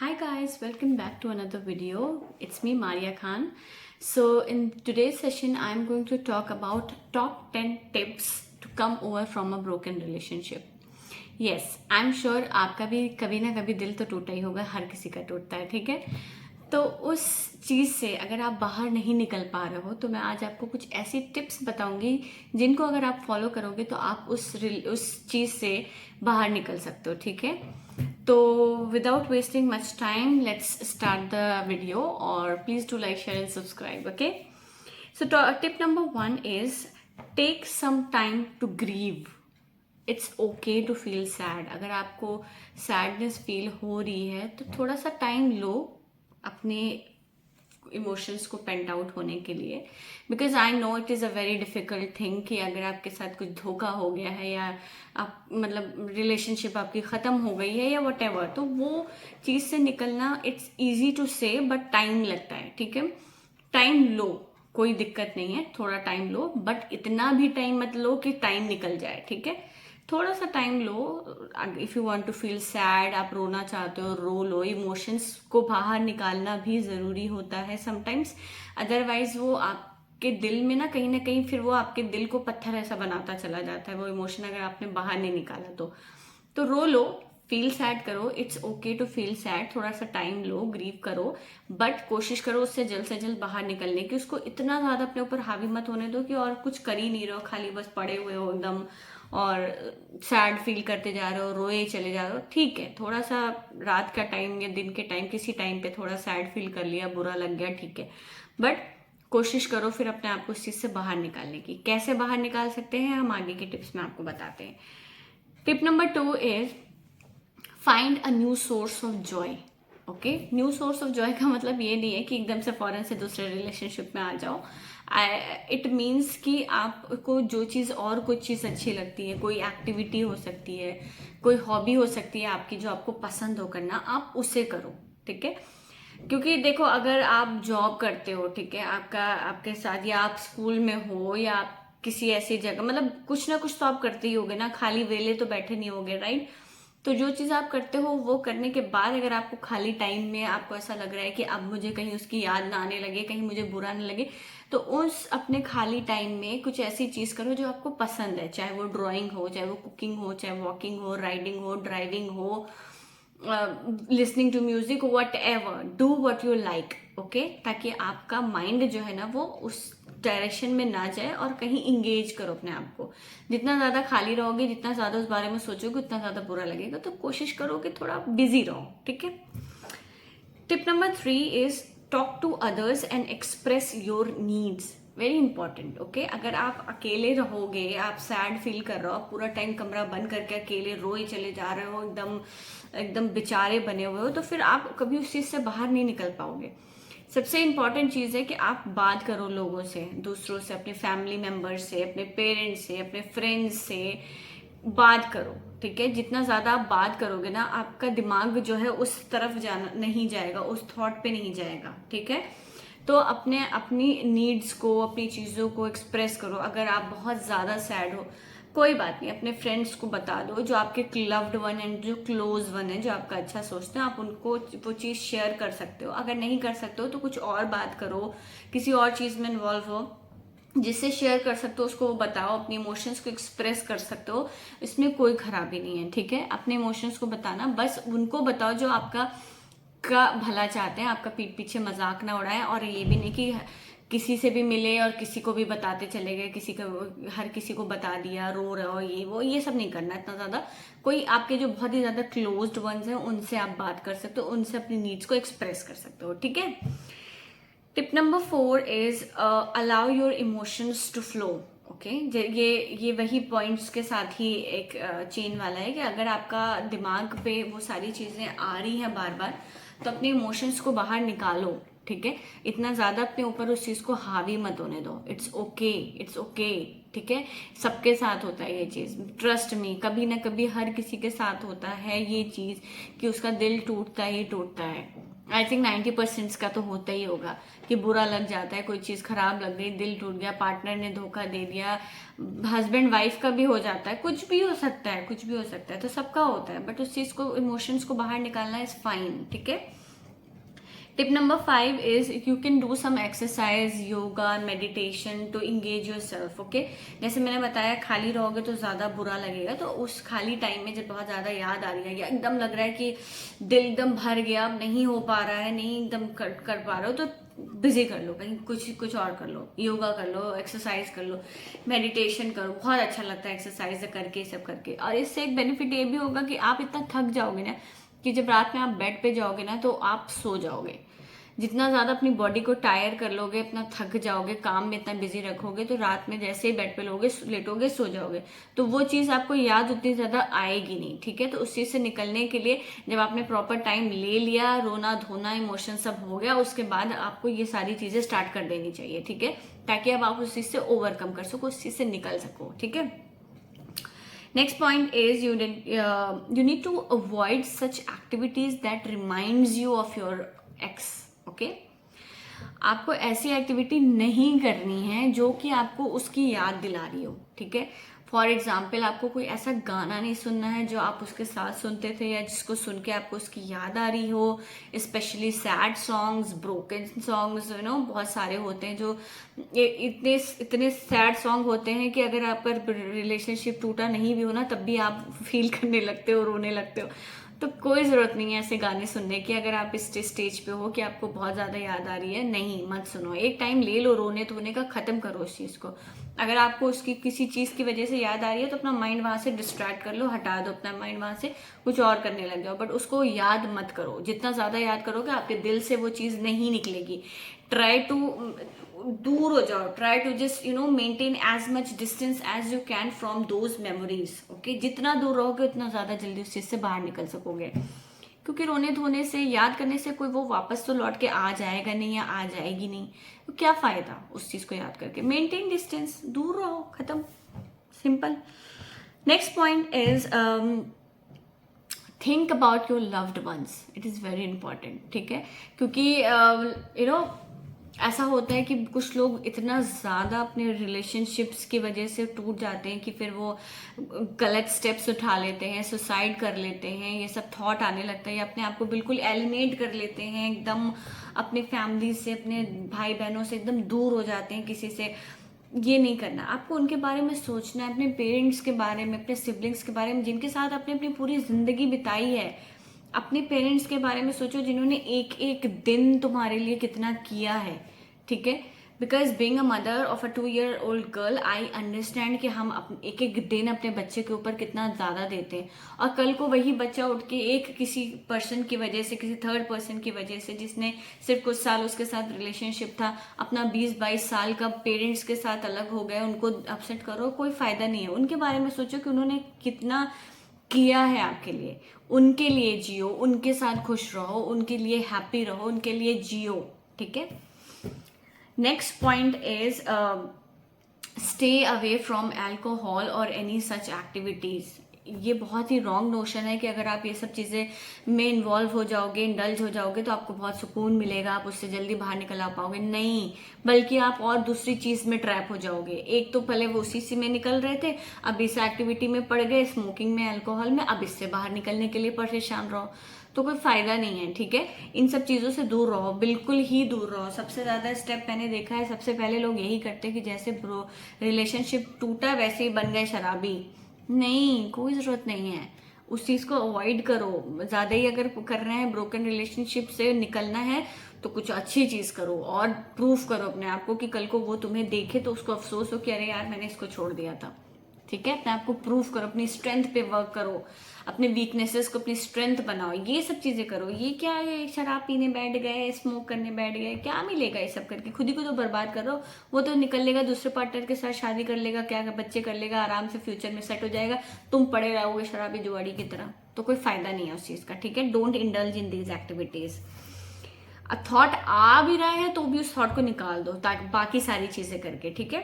Hi guys, welcome back to another video. It's me Maria Khan. So in today's session I'm going to talk about top 10 tips to come over from a broken relationship. Yes, I'm sure आपका भी कभी ना कभी दिल तो टूटा ही होगा, हर किसी का टूटता है, ठीक है। तो उस चीज़ से अगर आप बाहर नहीं निकल पा रहे हो तो मैं आज आपको कुछ ऐसी टिप्स बताऊंगी जिनको अगर आप फॉलो करोगे तो आप उस चीज़ से बाहर निकल सकते हो, ठीक है। तो without wasting much time, let's start the video, or please do like, share and subscribe, okay? So tip number 1 is take some time to grieve. It's okay to feel sad. अगर आपको sadness feel हो रही है तो थोड़ा सा time लो अपने emotions को पेंट आउट होने के लिए, because I know it is a very difficult thing कि अगर आपके साथ कुछ धोखा हो गया है या आप मतलब रिलेशनशिप आपकी ख़त्म हो गई है या वट एवर, तो वो चीज़ से निकलना इट्स ईजी टू से बट टाइम लगता है, ठीक है। टाइम लो, कोई दिक्कत नहीं है, थोड़ा टाइम लो, बट इतना भी टाइम मत लो कि टाइम निकल जाए, ठीक है। थोड़ा सा टाइम लो। If you want to feel sad, आप रोना चाहते हो रो लो, इमोशंस को बाहर निकालना भी ज़रूरी होता है समटाइम्स। अदरवाइज वो आपके दिल में ना कहीं फिर वो आपके दिल को पत्थर ऐसा बनाता चला जाता है, वो इमोशन अगर आपने बाहर नहीं निकाला तो रो लो, फील सैड करो। It's okay to feel sad, थोड़ा सा टाइम लो, ग्रीव करो, बट कोशिश करो उससे जल्द से जल्द बाहर निकलने की। उसको इतना ज़्यादा अपने ऊपर हावी मत होने दो कि और कुछ कर ही नहीं रहे हो, खाली बस पड़े हुए हो एकदम और सैड फील करते जा रहे हो, रोए चले जा रहे हो। ठीक है, थोड़ा सा रात का टाइम या दिन के टाइम किसी टाइम पे थोड़ा सैड फील कर लिया, बुरा लग गया, ठीक है, बट कोशिश करो फिर अपने आप को इस चीज़ से बाहर निकालने की। कैसे बाहर निकाल सकते हैं हम आगे के टिप्स में आपको बताते हैं। Tip number 2 is find a new source of Joy. Okay, new source of Joy का मतलब ये नहीं है कि एकदम से फॉरन से दूसरे रिलेशनशिप में आ जाओ। इट मीन्स कि आपको जो चीज़ और कुछ चीज़ अच्छी लगती है, कोई एक्टिविटी हो सकती है, कोई हॉबी हो सकती है आपकी जो आपको पसंद हो करना, आप उसे करो, ठीक है। क्योंकि देखो, अगर आप जॉब करते हो, ठीक है, आपके साथ या आप स्कूल में हो या आप किसी ऐसी जगह, मतलब कुछ ना कुछ तो आप करते ही होगे ना, खाली वेले तो बैठे नहीं होगे, राइट। तो जो चीज़ आप करते हो वो करने के बाद अगर आपको खाली टाइम में आपको ऐसा लग रहा है कि अब मुझे कहीं उसकी याद ना आने लगे, कहीं मुझे बुरा ना लगे, तो उस अपने खाली टाइम में कुछ ऐसी चीज़ करो जो आपको पसंद है, चाहे वो ड्राइंग हो, चाहे वो कुकिंग हो, चाहे वॉकिंग हो, राइडिंग हो, ड्राइविंग हो, listening to music, whatever, do what you like, okay, ताकि आपका माइंड जो है ना वो उस डायरेक्शन में ना जाए और कहीं इंगेज करो अपने आप को। जितना ज़्यादा खाली रहोगे, जितना ज़्यादा उस बारे में सोचोगे, उतना ज़्यादा बुरा लगेगा, तो कोशिश करो कि थोड़ा बिजी रहो, ठीक है। Tip number 3 is talk to others and express your needs. Very important, okay. अगर आप अकेले रहोगे, आप सैड फील कर रहे हो, पूरा टाइम कमरा बंद करके अकेले रोए चले जा रहे हो, एकदम एकदम बेचारे बने हुए हो, तो फिर आप कभी उस चीज़ से बाहर नहीं निकल पाओगे। सबसे इम्पॉर्टेंट चीज़ है कि आप बात करो लोगों से, दूसरों से, अपने फैमिली मेम्बर्स से, अपने पेरेंट्स से, अपने फ्रेंड्स से बात करो, ठीक है। जितना ज़्यादा आप बात करोगे ना, आपका दिमाग जो है उस तरफ जाना नहीं जाएगा, उस थॉट पे नहीं जाएगा, ठीक है। तो अपनी नीड्स को, अपनी चीज़ों को एक्सप्रेस करो। अगर आप बहुत ज़्यादा सैड हो, कोई बात नहीं, अपने फ्रेंड्स को बता दो, जो आपके लव्ड वन एंड जो क्लोज वन है, जो आपका अच्छा सोचते हैं, आप उनको वो चीज़ शेयर कर सकते हो। अगर नहीं कर सकते हो तो कुछ और बात करो, किसी और चीज़ में इन्वॉल्व हो, जिससे शेयर कर सकते हो, उसको बताओ, अपने इमोशंस को एक्सप्रेस कर सकते हो। इसमें कोई खराबी नहीं है, ठीक है। अपने इमोशंस को बताना, बस उनको बताओ जो आपका भला चाहते हैं, आपका पीठ पीछे मजाक ना उड़ाए। और ये भी नहीं कि किसी से भी मिले और किसी को भी बताते चले गए, हर किसी को बता दिया, रो रहे हो, ये सब नहीं करना इतना ज़्यादा। कोई आपके जो बहुत ही ज़्यादा क्लोज्ड वंस हैं उनसे आप बात कर सकते हो, उनसे अपनी नीड्स को एक्सप्रेस कर सकते हो, ठीक है। Tip number 4 is allow your emotions to flow. Okay, ये वही पॉइंट्स के साथ ही एक चेन वाला है कि अगर आपका दिमाग पे वो सारी चीज़ें आ रही हैं बार बार, तो अपने इमोशंस को बाहर निकालो, ठीक है। इतना ज़्यादा अपने ऊपर उस चीज़ को हावी मत होने दो। इट्स ओके, इट्स ओके, ठीक है। सबके साथ होता है ये चीज़, ट्रस्ट मी, कभी ना कभी हर किसी के साथ होता है ये चीज़ कि उसका दिल टूटता ही टूटता है। आई थिंक 90% का तो होता ही होगा कि बुरा लग जाता है, कोई चीज़ खराब लग गई, दिल टूट गया, पार्टनर ने धोखा दे दिया, हस्बैंड वाइफ का भी हो जाता है, कुछ भी हो सकता है, कुछ भी हो सकता है, तो सबका होता है, बट उस चीज़ को, इमोशंस को बाहर निकालना इज फाइन, ठीक है। Tip number 5 is you can do some exercise, yoga, meditation to engage yourself, okay. जैसे मैंने बताया, खाली रहोगे तो ज़्यादा बुरा लगेगा, तो उस खाली टाइम में जब बहुत ज़्यादा याद आ रही है या एकदम लग रहा है कि दिल एकदम भर गया, अब नहीं हो पा रहा है, नहीं एकदम कर पा रहे हो, तो बिजी कर लो, कहीं कुछ और कर लो, योगा कर लो, एक्सरसाइज कर लो, मेडिटेशन करो, बहुत अच्छा लगता है एक्सरसाइज करके, सब करके। और इससे एक बेनिफिट ये भी होगा कि आप इतना थक जाओगे ना कि जब रात में आप बेड पे जाओगे ना तो आप सो जाओगे। जितना ज़्यादा अपनी बॉडी को टायर कर लोगे, अपना थक जाओगे, काम में इतना बिजी रखोगे, तो रात में जैसे ही बेड पे लोगे, लेटोगे, सो जाओगे, तो वो चीज़ आपको याद उतनी ज़्यादा आएगी नहीं, ठीक है। तो उस चीज़ से निकलने के लिए जब आपने प्रॉपर टाइम ले लिया, रोना धोना इमोशन सब हो गया, उसके बाद आपको ये सारी चीज़ें स्टार्ट कर देनी चाहिए, ठीक है, ताकि अब आप उस चीज़ से ओवरकम कर सको, उस चीज़ से निकल सको, ठीक है। Next point is you need to avoid such activities that reminds you of your ex, okay? आपको ऐसी एक्टिविटी नहीं करनी है जो कि आपको उसकी याद दिला रही हो, ठीक है। फॉर एग्जाम्पल, आपको कोई ऐसा गाना नहीं सुनना है जो आप उसके साथ सुनते थे या जिसको सुन के आपको उसकी याद आ रही हो, specially sad songs, broken songs, you know, बहुत सारे होते हैं जो इतने सैड सॉन्ग होते हैं कि अगर आप पर रिलेशनशिप टूटा नहीं भी हो ना, तब भी आप फील करने लगते हो, रोने लगते हो। तो कोई ज़रूरत नहीं है ऐसे गाने सुनने की। अगर आप इस स्टेज पे हो कि आपको बहुत ज़्यादा याद आ रही है, नहीं, मत सुनो, एक टाइम ले लो, रोने धोने का, ख़त्म करो उस चीज़ को। अगर आपको उसकी किसी चीज़ की वजह से याद आ रही है तो अपना माइंड वहाँ से डिस्ट्रैक्ट कर लो, हटा दो अपना माइंड वहाँ से, कुछ और करने लग जाओ, बट उसको याद मत करो। जितना ज़्यादा याद करोगे आपके दिल से वो चीज़ नहीं निकलेगी। ट्राई टू दूर हो जाओ, try to just maintain as much distance as you can from those memories, okay. जितना दूर रहोगे उतना ज़्यादा जल्दी उस चीज़ से बाहर निकल सकोगे, क्योंकि रोने धोने से, याद करने से कोई वो वापस तो लौट के आ जाएगा नहीं या आ जाएगी नहीं, तो क्या फ़ायदा उस चीज़ को याद करके। मेंटेन डिस्टेंस, दूर रहो, ख़त्म, simple. Next point is think about your loved ones, it is very important, ठीक है। क्योंकि ऐसा होता है कि कुछ लोग इतना ज़्यादा अपने रिलेशनशिप्स की वजह से टूट जाते हैं कि फिर वो गलत स्टेप्स उठा लेते हैं, सुसाइड कर लेते हैं, ये सब थॉट आने लगता है, अपने आप को बिल्कुल एलिनेट कर लेते हैं, एकदम अपने फैमिली से, अपने भाई बहनों से एकदम दूर हो जाते हैं किसी से। ये नहीं करना, आपको उनके बारे में सोचना है, अपने पेरेंट्स के बारे में, अपने सिबलिंग्स के बारे में, जिनके साथ आपने अपनी पूरी ज़िंदगी बिताई है। अपने पेरेंट्स के बारे में सोचो जिन्होंने एक एक दिन तुम्हारे लिए कितना किया है, ठीक है। Because being a mother of a 2-year-old girl, I understand कि हम एक एक दिन अपने बच्चे के ऊपर कितना ज़्यादा देते हैं, और कल को वही बच्चा उठ के एक किसी पर्सन की वजह से, किसी थर्ड पर्सन की वजह से, जिसने सिर्फ कुछ साल उसके साथ रिलेशनशिप था, अपना 20-22 साल का पेरेंट्स के साथ अलग हो गए, उनको अपसेट करो, कोई फ़ायदा नहीं है। उनके बारे में सोचो कि उन्होंने कितना किया है आपके लिए, उनके लिए जियो, उनके साथ खुश रहो, उनके लिए हैप्पी रहो, उनके लिए जियो, ठीक है। Next point is stay away from alcohol और एनी सच एक्टिविटीज। ये बहुत ही रॉन्ग नोशन है कि अगर आप ये सब चीज़ें में इन्वॉल्व हो जाओगे, इंडल्ज हो जाओगे, तो आपको बहुत सुकून मिलेगा, आप उससे जल्दी बाहर निकल आ पाओगे, नहीं, बल्कि आप और दूसरी चीज़ में ट्रैप हो जाओगे। एक तो पहले वो उसी से में निकल रहे थे, अब इस एक्टिविटी में पड़ गए, स्मोकिंग में, अल्कोहल में, अब इससे बाहर निकलने के लिए परेशान रहो, तो कोई फायदा नहीं है, ठीक है। इन सब चीज़ों से दूर रहो, बिल्कुल ही दूर रहो। सबसे ज़्यादा स्टेप मैंने देखा है, सबसे पहले लोग यही करते हैं कि जैसे रिलेशनशिप टूटा वैसे ही बन गए शराबी। नहीं, कोई ज़रूरत नहीं है, उस चीज़ को अवॉइड करो। ज़्यादा ही अगर कर रहे हैं, ब्रोकन रिलेशनशिप से निकलना है, तो कुछ अच्छी चीज़ करो और प्रूफ करो अपने आप को कि कल को वो तुम्हें देखे तो उसको अफसोस हो कि अरे यार मैंने इसको छोड़ दिया था, ठीक है। अपने आप को प्रूफ करो, अपनी स्ट्रेंथ पे वर्क करो, अपने वीकनेसेस को अपनी स्ट्रेंथ बनाओ, ये सब चीज़ें करो। ये क्या है, शराब पीने बैठ गए, स्मोक करने बैठ गए, क्या मिलेगा ये सब करके, खुद ही को तो बर्बाद करो। वो तो निकल लेगा, दूसरे पार्टनर के साथ शादी कर लेगा, क्या बच्चे कर लेगा, आराम से फ्यूचर में सेट हो जाएगा, तुम पड़े रहोगे शराबी जुआड़ी की तरह, तो कोई फायदा नहीं है उस चीज़ का, ठीक है। Don't indulge in these activities. Thought आ भी रहा है तो भी उस थॉट को निकाल दो, ताकि बाकी सारी चीज़ें करके, ठीक है।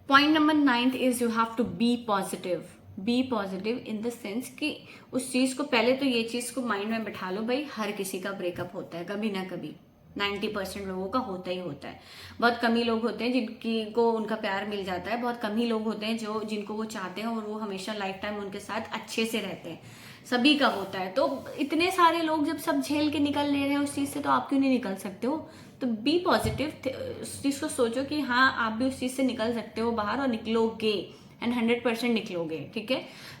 Point number 9 is you have to be positive, be positive in the sense कि उस चीज़ को पहले तो ये चीज़ को माइंड में बैठा लो, भाई हर किसी का ब्रेकअप होता है कभी ना कभी, 90% लोगों का होता ही होता है। बहुत कम ही लोग होते हैं जिनकी को उनका प्यार मिल जाता है, बहुत कम ही लोग होते हैं जो जिनको वो चाहते हैं और वो हमेशा लाइफ टाइम उनके साथ अच्छे से रहते हैं, सभी का होता है। तो इतने सारे लोग जब सब झेल के निकल ले रहे हैं उस चीज़ से, तो आप क्यों नहीं निकल सकते हो? तो बी पॉजिटिव, उस चीज़ को सोचो कि हाँ आप भी उस चीज़ से निकल सकते हो बाहर, और निकलोगे एंड 100% निकलोगे, ठीक है।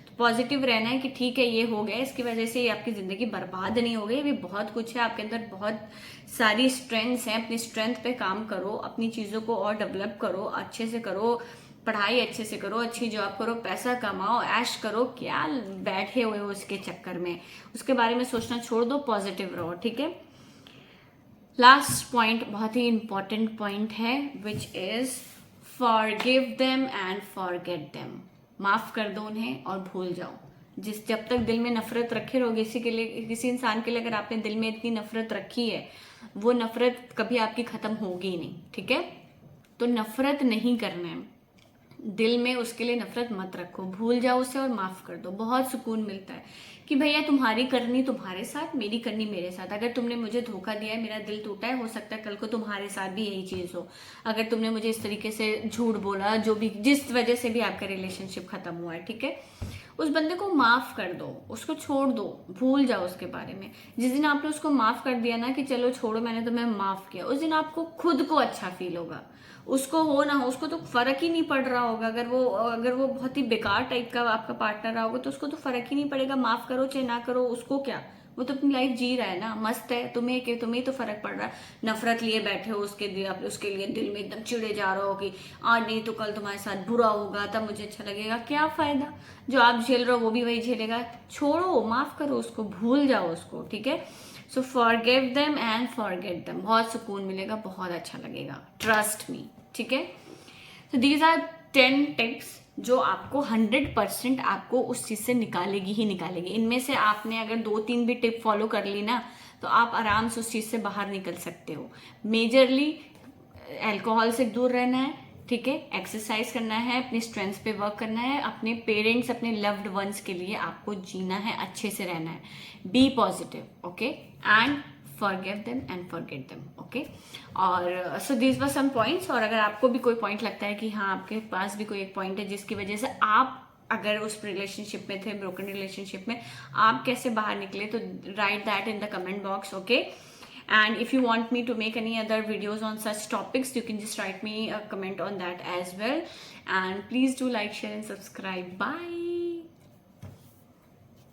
तो पॉजिटिव रहना है कि ठीक है ये हो गया, इसकी वजह से ये आपकी ज़िंदगी बर्बाद नहीं हो गई, अभी बहुत कुछ है आपके अंदर, बहुत सारी स्ट्रेंथ्स हैं, अपनी स्ट्रेंथ पे काम करो, अपनी चीज़ों को और डेवलप करो, अच्छे से करो, पढ़ाई अच्छे से करो, अच्छी जॉब करो, पैसा कमाओ, ऐश करो, क्या बैठे हुए हो उसके चक्कर में, उसके बारे में सोचना छोड़ दो, पॉजिटिव रहो, ठीक है। लास्ट पॉइंट बहुत ही इंपॉर्टेंट पॉइंट है, which is forgive them and forget them. माफ कर दो उन्हें और भूल जाओ। जब तक दिल में नफरत रखे रहोगे किसी के लिए, किसी इंसान के लिए, अगर आपने दिल में इतनी नफरत रखी है, वो नफरत कभी आपकी खत्म होगी ही नहीं, ठीक है। तो नफरत नहीं करना है, दिल में उसके लिए नफरत मत रखो, भूल जाओ उसे और माफ कर दो। बहुत सुकून मिलता है कि भैया तुम्हारी करनी तुम्हारे साथ, मेरी करनी मेरे साथ। अगर तुमने मुझे धोखा दिया है, मेरा दिल टूटा है, हो सकता है कल को तुम्हारे साथ भी यही चीज हो। अगर तुमने मुझे इस तरीके से झूठ बोला, जो भी जिस वजह से भी आपका रिलेशनशिप खत्म हुआ है, ठीक है, उस बंदे को माफ कर दो, उसको छोड़ दो, भूल जाओ उसके बारे में। जिस दिन आपने उसको माफ कर दिया ना कि चलो छोड़ो मैंने तुम्हें माफ किया, उस दिन आपको खुद को अच्छा फील होगा। उसको हो ना हो, उसको तो फर्क ही नहीं पड़ रहा होगा। अगर वो बहुत ही बेकार टाइप का आपका पार्टनर रहा होगा तो उसको तो फर्क ही नहीं पड़ेगा, माफ करो चाहे ना करो, उसको क्या, वो तो अपनी लाइफ जी रहा है ना, मस्त है। तुम्हें तो फर्क पड़ रहा है, नफरत लिए बैठे हो उसके लिए, आप उसके लिए दिल में एकदम चिड़े जा रहे हो कि आज नहीं तो कल तुम्हारे साथ बुरा होगा तब मुझे अच्छा लगेगा। क्या फायदा, जो आप झेल रहे हो वो भी वही झेलेगा। छोड़ो, माफ करो उसको, भूल जाओ उसको, ठीक है। So forgive them and forget them, बहुत सुकून मिलेगा, बहुत अच्छा लगेगा, ट्रस्ट मी, ठीक है। तो दीज आर 10 टिप्स जो आपको 100% आपको उस चीज से निकालेगी ही निकालेगी। इनमें से आपने अगर 2-3 भी टिप फॉलो कर ली ना, तो आप आराम से उस चीज से बाहर निकल सकते हो। मेजरली अल्कोहल से दूर रहना है, ठीक है, एक्सरसाइज करना है, अपनी स्ट्रेंथ पे वर्क करना है, अपने पेरेंट्स, अपने लव्ड वंस के लिए आपको जीना है, अच्छे से रहना है, be positive, okay, and forgive them and forget them, okay। और so these were some points। और अगर आपको भी कोई पॉइंट लगता है कि हाँ आपके पास भी कोई एक पॉइंट है जिसकी वजह से आप अगर उस रिलेशनशिप में थे, ब्रोकन रिलेशनशिप में, आप कैसे बाहर निकले, तो right that in the comment box, okay. And if you want me to make any other videos on such topics, you can just write me a comment on that as well. And please do like, share and subscribe. Bye.